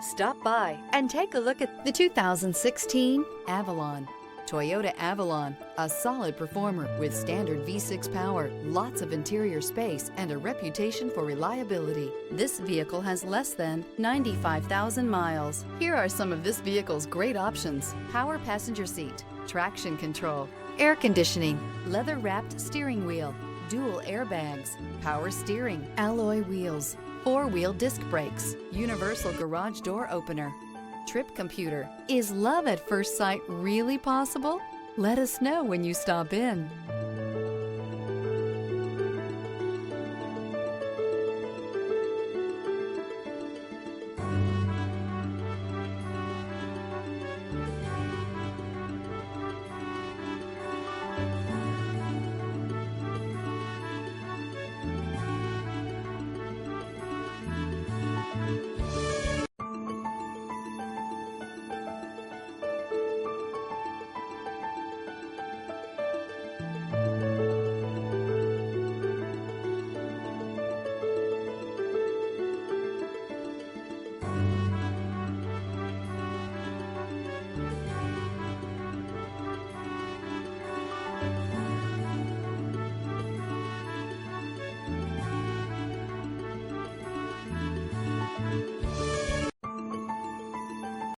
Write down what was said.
Stop by and take a look at the 2016 Avalon. Toyota Avalon, a solid performer with standard V6 power, lots of interior space, and a reputation for reliability. This vehicle has less than 95,000 miles. Here are some of this vehicle's great options: power passenger seat, traction control, air conditioning, leather-wrapped steering wheel, dual airbags, power steering, alloy wheels, four-wheel disc brakes, universal garage door opener, trip computer. Is love at first sight really possible? Let us know when you stop in.